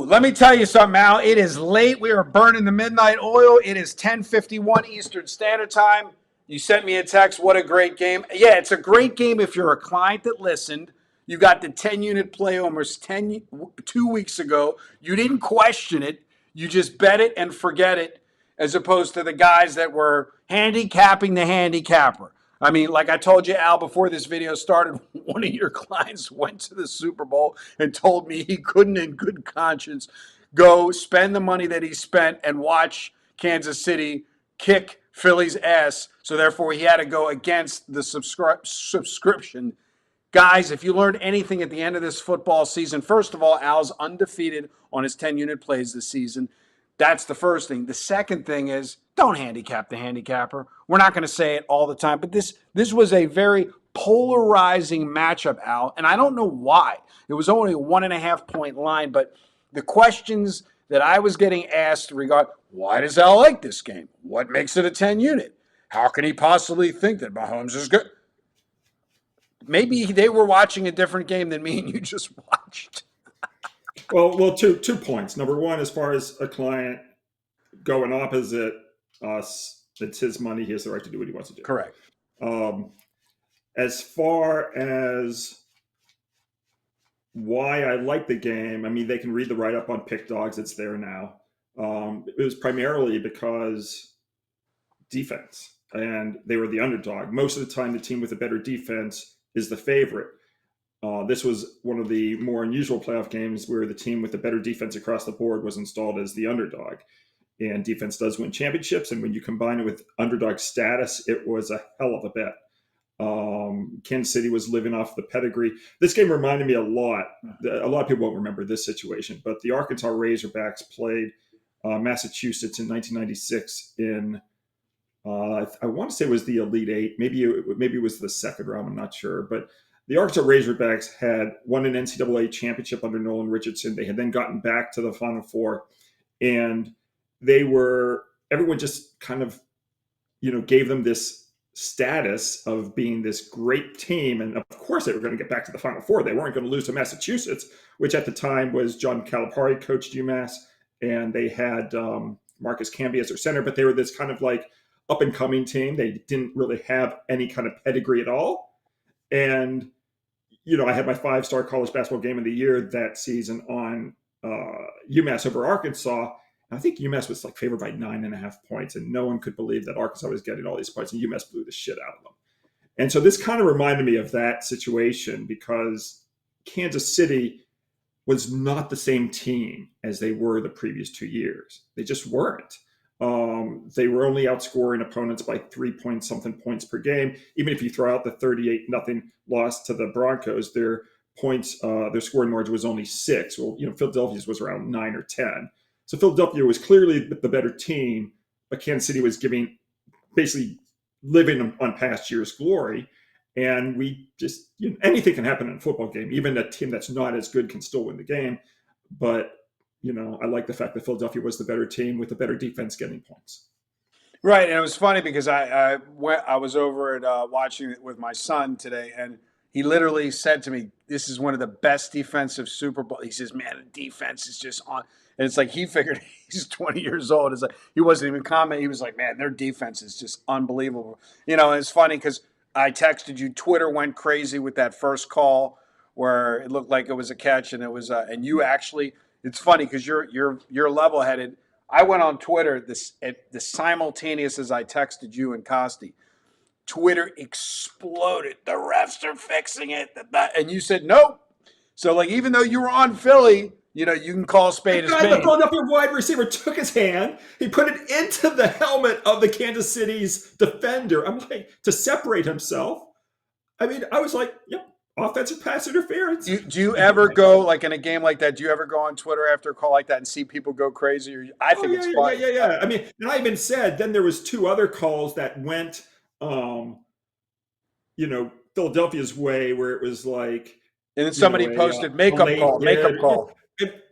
Let me tell you something, Al. It is late. We are burning the midnight oil. It is 10:51 Eastern Standard Time. You sent me a text. What a great game. Yeah, it's a great game if you're a client that listened. You got the 10-unit play almost 2 weeks ago. You didn't question it. You just bet it and forget it, as opposed to the guys that were handicapping the handicapper. I mean, like I told you, Al, before this video started, one of your clients went to the Super Bowl and told me he couldn't, in good conscience, go spend the money that he spent and watch Kansas City kick Philly's ass. So therefore, he had to go against the subscription. Guys, if you learned anything at the end of this football season, first of all, Al's undefeated on his 10-unit plays this season. That's the first thing. The second thing is don't handicap the handicapper. We're not going to say it all the time, but this was a very polarizing matchup, Al, and I don't know why. It was only a 1.5-point line, but the questions that I was getting asked regard, why does Al like this game? What makes it a 10-unit? How can he possibly think that Mahomes is good? Maybe they were watching a different game than me and you just watched. Well, two points. Number one, as far as a client going opposite us, it's his money. He has the right to do what he wants to do. Correct. As far as why I like the game, I mean, they can read the write-up on Pick Dogs. It's there now. It was primarily because defense, and they were the underdog. Most of the time, the team with a better defense is the favorite. This was one of the more unusual playoff games where the team with the better defense across the board was installed as the underdog. And defense does win championships. And when you combine it with underdog status, it was a hell of a bet. Kansas City was living off the pedigree. This game reminded me a lot. A lot of people won't remember this situation, but the Arkansas Razorbacks played Massachusetts in 1996 in, I want to say it was the Elite Eight. Maybe it was the second round. I'm not sure. But the Arkansas Razorbacks had won an NCAA championship under Nolan Richardson. They had then gotten back to the Final Four, and everyone just kind of, gave them this status of being this great team. And of course, they were going to get back to the Final Four. They weren't going to lose to Massachusetts, which at the time was John Calipari coached UMass, and they had Marcus Camby as their center, but they were this kind of like up-and-coming team. They didn't really have any kind of pedigree at all. And I had my 5-star college basketball game of the year that season on UMass over Arkansas. And I think UMass was like favored by 9.5 points, and no one could believe that Arkansas was getting all these points, and UMass blew the shit out of them. And so this kind of reminded me of that situation because Kansas City was not the same team as they were the previous 2 years. They just weren't. They were only outscoring opponents by 3-point-something points per game. Even if you throw out the 38-0 loss to the Broncos, their scoring margin was only 6. Well, Philadelphia's was around 9 or 10. So Philadelphia was clearly the better team, but Kansas City was basically living on past year's glory. And we just, anything can happen in a football game. Even a team that's not as good can still win the game. But I like the fact that Philadelphia was the better team with the better defense getting points. Right, and it was funny because I was over at watching it with my son today, and he literally said to me, "This is one of the best defensive Super Bowl." He says, "Man, the defense is just on." And it's like he figured he's 20 years old. It's like he wasn't even commenting. He was like, "Man, their defense is just unbelievable." And it's funny because I texted you. Twitter went crazy with that first call where it looked like it was a catch, and it was. And you actually. It's funny because you're level-headed. I went on Twitter the simultaneous as I texted you and Costi. Twitter exploded. The refs are fixing it. And you said nope. So even though you were on Philly, you can call spade a spade. The Philadelphia wide receiver took his hand. He put it into the helmet of the Kansas City's defender. I'm like, to separate himself. I mean, I was like, yep. Offensive pass interference. Do you ever go, in a game like that, do you ever go on Twitter after a call like that and see people go crazy? I think it's fun. Yeah. I mean, and I even said, then there was 2 other calls that went, Philadelphia's way where it was like. And then somebody posted makeup call.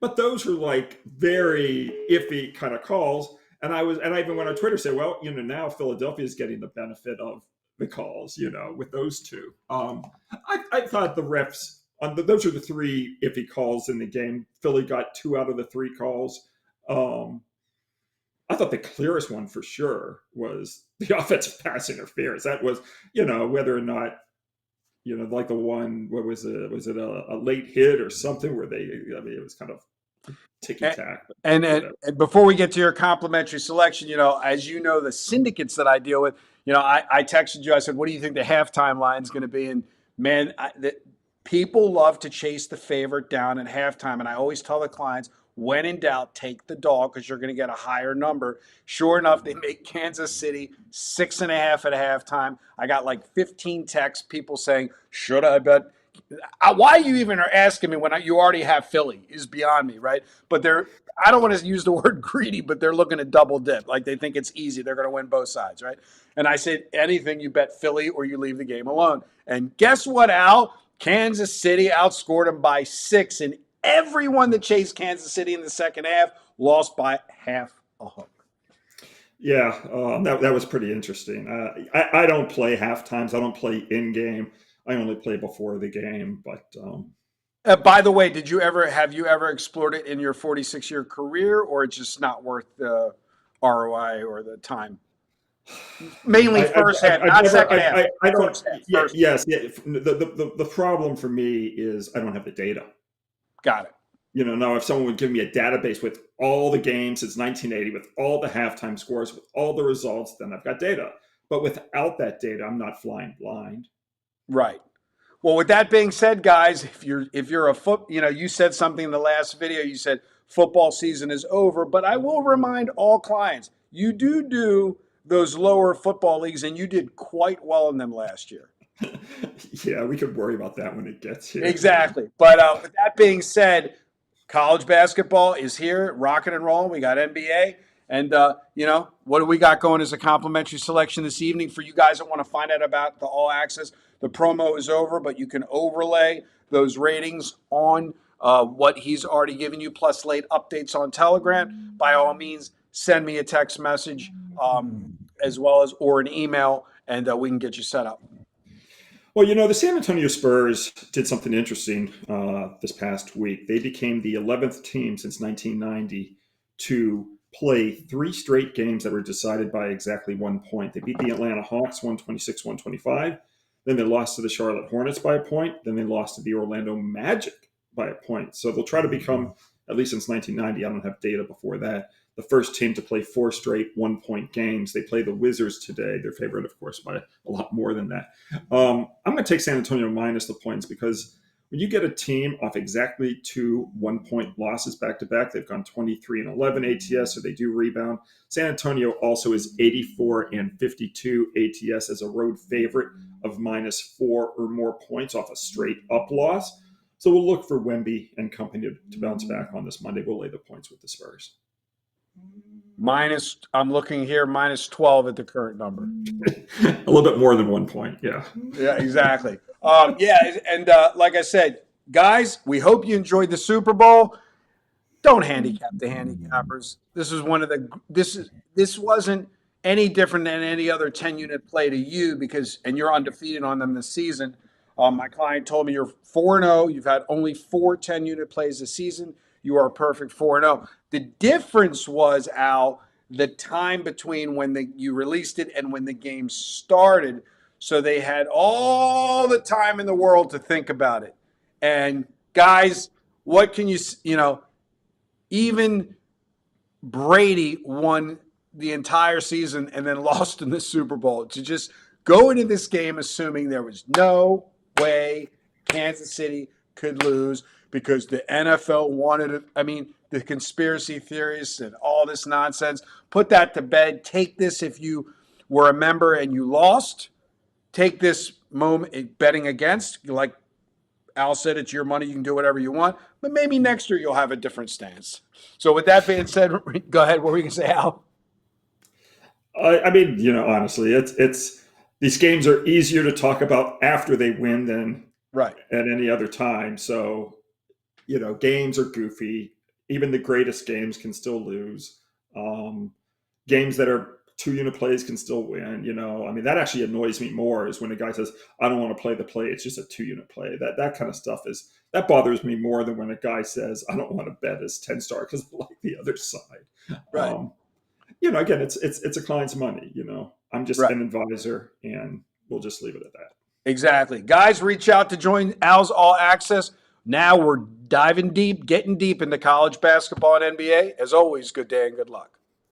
But those were very iffy kind of calls. And I even went on Twitter and said, well, now Philadelphia is getting the benefit of the calls, with those 2. I thought the refs those are the three iffy calls in the game. Philly got 2 out of the 3 calls. I thought the clearest one for sure was the offensive pass interference. That was, whether or not, like the one, what was it? Was it a late hit or something where it was kind of ticky tack. And before we get to your complimentary selection, as you know, the syndicates that I deal with, I texted you. I said, "What do you think the halftime line is going to be?" And man, people love to chase the favorite down at halftime, and I always tell the clients, when in doubt, take the dog because you're going to get a higher number. Sure enough, they make Kansas City 6.5 at halftime. I got like 15 texts, people saying, "Should I bet?" Why you even are asking me when you already have Philly is beyond me, right? But I don't want to use the word greedy, but they're looking to double dip. Like they think it's easy. They're going to win both sides, right? And I said, anything, you bet Philly or you leave the game alone. And guess what, Al? Kansas City outscored them by 6, and everyone that chased Kansas City in the second half lost by half a hook. Yeah, that was pretty interesting. I don't play half times. I don't play in game. I only play before the game. But by the way, have you ever explored it in your 46-year career, or it's just not worth the ROI or the time? Mainly first half, not second half. I don't. First half, Yeah, first yes. Yeah, the problem for me is I don't have the data. Got it. Now if someone would give me a database with all the games since 1980, with all the halftime scores, with all the results, then I've got data. But without that data, I'm not flying blind. Right. Well, with that being said, guys, if you're you said something in the last video. You said football season is over, but I will remind all clients, you do those lower football leagues, and you did quite well in them last year. Yeah, we could worry about that when it gets here. Exactly. But with that being said, college basketball is here, rocking and rolling. We got NBA. And, what do we got going as a complimentary selection this evening for you guys that want to find out about the All Access? The promo is over, but you can overlay those ratings on what he's already given you, plus late updates on Telegram. By all means, send me a text message as well as or an email, and we can get you set up. Well, the San Antonio Spurs did something interesting this past week. They became the 11th team since 1990 to play 3 straight games that were decided by exactly 1 point. They beat the Atlanta Hawks 126-125. Then they lost to the Charlotte Hornets by a point. Then they lost to the Orlando Magic by a point. So they'll try to become, at least since 1990, I don't have data before that, the first team to play 4 straight 1-point games. They play the Wizards today. They're favored, of course, by a lot more than that. I'm going to take San Antonio minus the points because when you get a team off exactly 2 1-point losses back-to-back, they've gone 23-11 ATS, so they do rebound. San Antonio also is 84-52 ATS as a road favorite of -4 or more points off a straight-up loss. So we'll look for Wemby and company to bounce back on this Monday. We'll lay the points with the Spurs. I'm looking here, -12 at the current number. A little bit more than 1 point, yeah. Yeah, exactly. And like I said, guys, we hope you enjoyed the Super Bowl. Don't handicap the handicappers. This wasn't any different than any other 10-unit play to you and you're undefeated on them this season. My client told me you're 4-0. You've had only 4 10-unit plays this season. You are a perfect 4-0. The difference was, Al, the time between when you released it and when the game started. So they had all the time in the world to think about it. And guys, what can even Brady won the entire season and then lost in the Super Bowl. To just go into this game assuming there was no way Kansas City could lose because the NFL wanted it. I mean, the conspiracy theorists and all this nonsense, put that to bed. Take this if you were a member and you lost. Take this moment betting against. Like Al said, it's your money. You can do whatever you want. But maybe next year you'll have a different stance. So with that being said, go ahead. What were you going to say, Al? I mean, honestly, it's these games are easier to talk about after they win than right at any other time. So, games are goofy. Even the greatest games can still lose. Games that are 2-unit plays can still win. I mean, that actually annoys me more is when a guy says, I don't want to play the play. It's just a 2-unit play. That kind of stuff that bothers me more than when a guy says, I don't want to bet as 10-star because I like the other side. Right. Again, it's a client's money. I'm just Right. an advisor, and we'll just leave it at that. Exactly. Guys, reach out to join Al's All Access. Now we're diving deep, getting deep into college basketball and NBA. As always, good day and good luck.